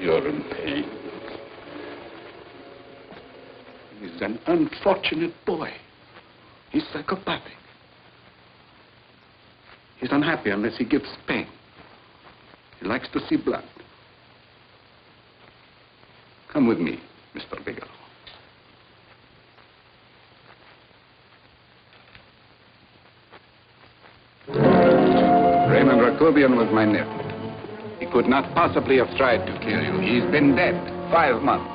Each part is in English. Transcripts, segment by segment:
you're in pain. He's an unfortunate boy. He's psychopathic. He's unhappy unless he gives pain. He likes to see blood. Come with me, Mr. Bigelow. Raymond Rakubian was my nephew. He could not possibly have tried to kill you. He's been dead 5 months.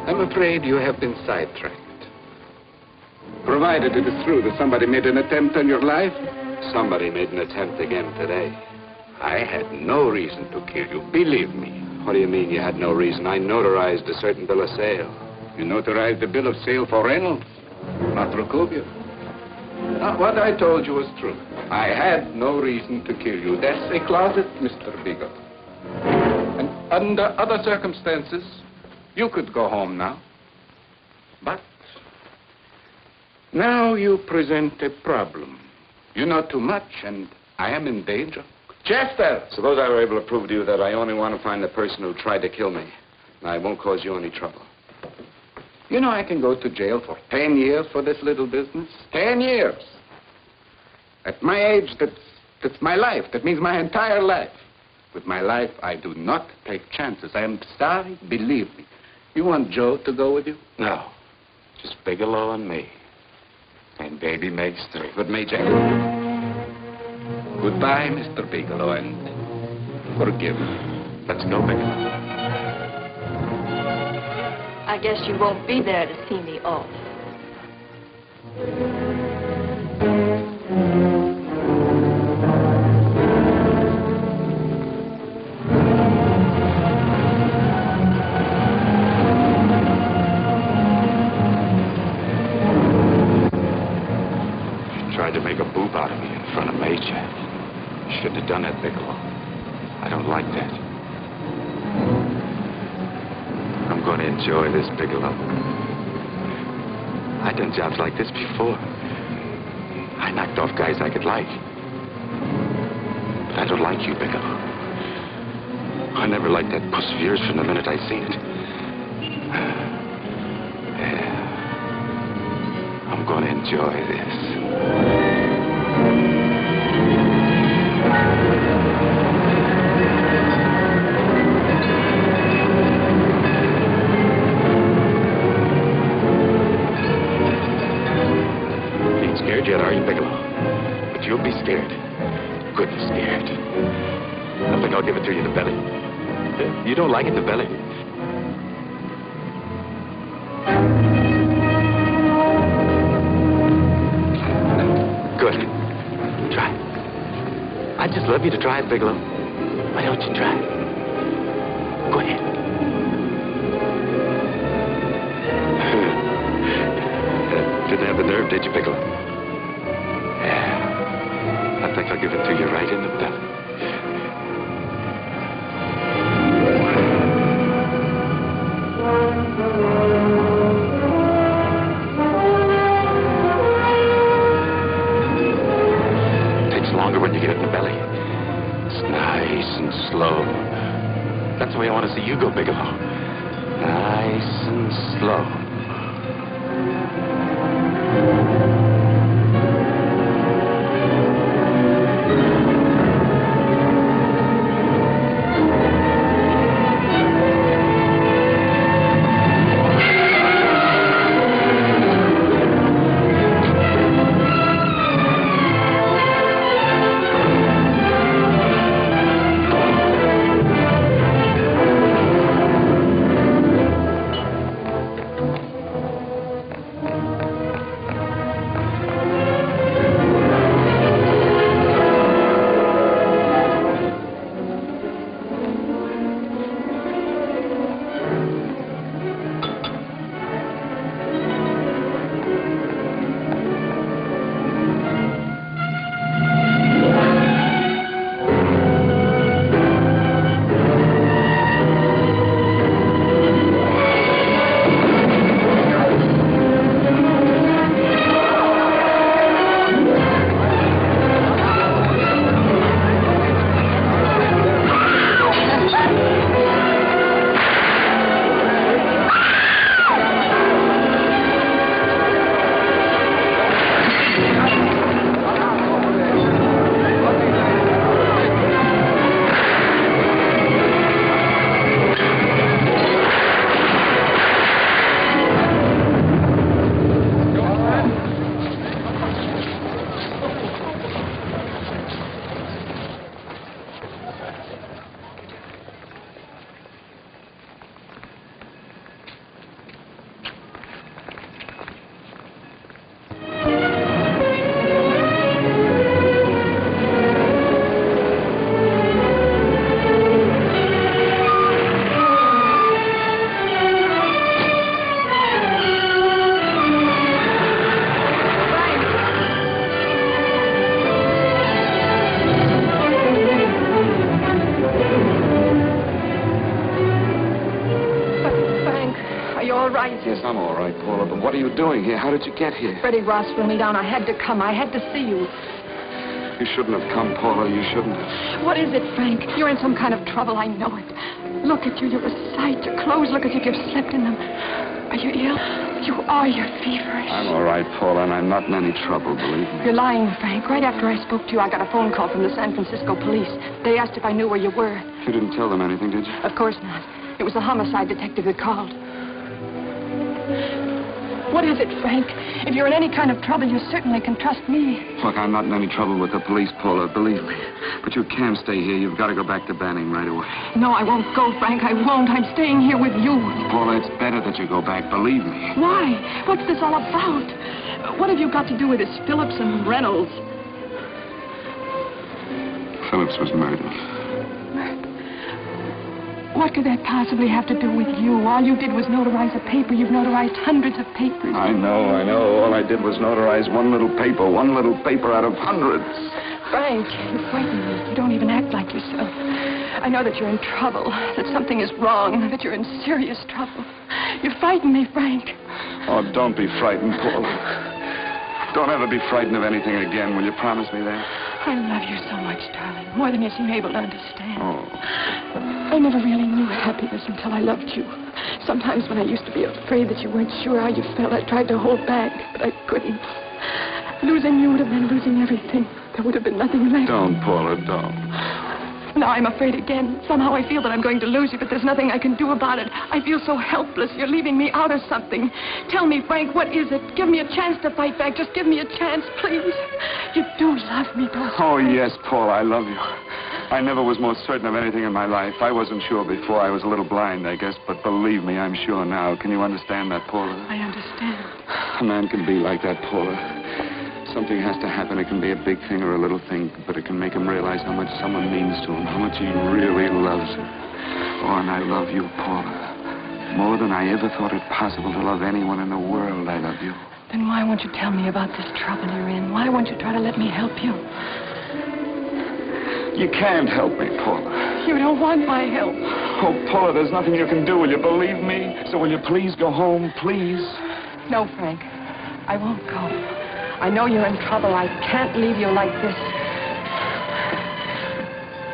I'm afraid you have been sidetracked. Provided it is true that somebody made an attempt on your life. Somebody made an attempt again today. I had no reason to kill you, believe me. What do you mean you had no reason? I notarized a certain bill of sale. You notarized the bill of sale for Reynolds, not Rakubian. What I told you was true. I had no reason to kill you. That's a closet, Mr. Bigelow. And under other circumstances, you could go home now. But now you present a problem. You know too much, and I am in danger. Chester! Suppose I were able to prove to you that I only want to find the person who tried to kill me. And I won't cause you any trouble. You know I can go to jail for 10 years for this little business. 10 years. At my age, that's my life. That means my entire life. With my life, I do not take chances. I am sorry, believe me. You want Joe to go with you? No. Just Bigelow and me. And baby makes 3. Good, Major. Goodbye, Mr. Bigelow, and forgive me. Let's go, Bigelow. I guess you won't be there to see me off. You tried to make a boob out of me in front of Major. You shouldn't have done that, Bigelow. I don't like that. I'm going to enjoy this, Bigelow. I've done jobs like this before. I knocked off guys I could like. But I don't like you, Bigelow. I never liked that puss of yours from the minute I seen it. Yeah. I'm going to enjoy this. Yet, are you, Bigelow? But you'll be scared. Good and scared. I think I'll give it to you in the belly. You don't like it in the belly? Good. Try. I'd just love you to try it, Bigelow. Why don't you try it? Go ahead. Didn't have the nerve, did you, Bigelow? I think I'll give it to you right in the belly. It takes longer when you get it in the belly. It's nice and slow. That's the way I want to see you go, Bigelow. Nice and slow. all right? Yes, I'm all right, Paula, but what are you doing here? How did you get here? Freddie Ross flew me down. I had to come. I had to see you. You shouldn't have come, Paula. You shouldn't have. What is it, Frank? You're in some kind of trouble. I know it. Look at you. You're a sight. Your clothes look as if you've slept in them. Are you ill? You are. You're feverish. I'm all right, Paula, and I'm not in any trouble, believe me. You're lying, Frank. Right after I spoke to you, I got a phone call from the San Francisco police. They asked if I knew where you were. You didn't tell them anything, did you? Of course not. It was the homicide detective that called. What is it, Frank? If you're in any kind of trouble, you certainly can trust me. Look, I'm not in any trouble with the police, Paula, believe me. But you can't stay here. You've got to go back to Banning right away. No, I won't go, Frank. I won't. I'm staying here with you. Paula, it's better that you go back, believe me. Why? What's this all about? What have you got to do with this Phillips and Reynolds? Phillips was murdered. What could that possibly have to do with you? All you did was notarize a paper. You've notarized hundreds of papers. I know. All I did was notarize one little paper out of hundreds. Frank, you frighten me. You don't even act like yourself. I know that you're in trouble, that something is wrong, that you're in serious trouble. You frighten me, Frank. Oh, don't be frightened, Paula. Don't ever be frightened of anything again. Will you promise me that? I love you so much, darling. More than you seem able to understand. Oh. I never really knew happiness until I loved you. Sometimes when I used to be afraid that you weren't sure how you felt, I tried to hold back, but I couldn't. Losing you would have been losing everything. There would have been nothing left. Don't, Paula, don't. Now I'm afraid again. Somehow I feel that I'm going to lose you, but there's nothing I can do about it. I feel so helpless. You're leaving me out of something. Tell me, Frank, what is it? Give me a chance to fight back. Just give me a chance, please. You do love me, don't you? Oh, yes, Paula, I love you. I never was more certain of anything in my life. I wasn't sure before. I was a little blind, I guess, but believe me, I'm sure now. Can you understand that, Paula? I understand. A man can be like that, Paula. Something has to happen. It can be a big thing or a little thing, but it can make him realize how much someone means to him, how much he really loves her. Oh, and I love you, Paula. More than I ever thought it possible to love anyone in the world, I love you. Then why won't you tell me about this trouble you're in? Why won't you try to let me help you? You can't help me, Paula. You don't want my help. Oh, Paula, there's nothing you can do. Will you believe me? So will you please go home, please? No, Frank. I won't go. I know you're in trouble. I can't leave you like this.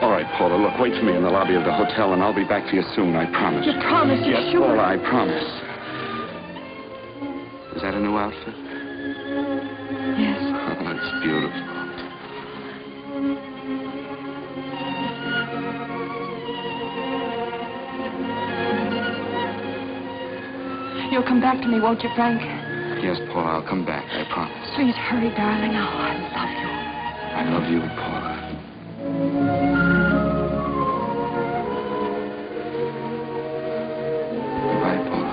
All right, Paula, look, wait for me in the lobby of the hotel, and I'll be back for you soon, I promise. You promise? You're yes, sure? Paula, I promise. Is that a new outfit? Yes. Oh, that's beautiful. You'll come back to me, won't you, Frank? Yes, Paula, I'll come back, I promise. Please hurry, darling. Oh, I love you. I love you, Paula. Goodbye, Paula.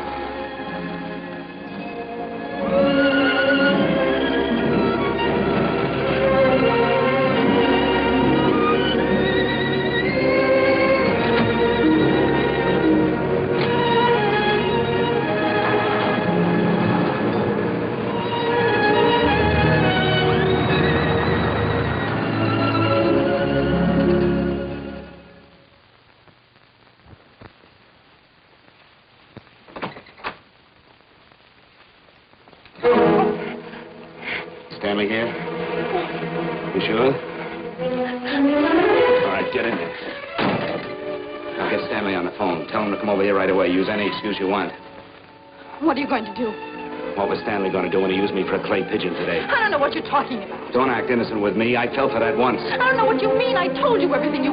Stanley here? You sure? All right, get in there. Now get Stanley on the phone. Tell him to come over here right away. Use any excuse you want. What are you going to do? What was Stanley going to do when he used me for a clay pigeon today? I don't know what you're talking about. Don't act innocent with me. I fell for that once. I don't know what you mean. I told you everything you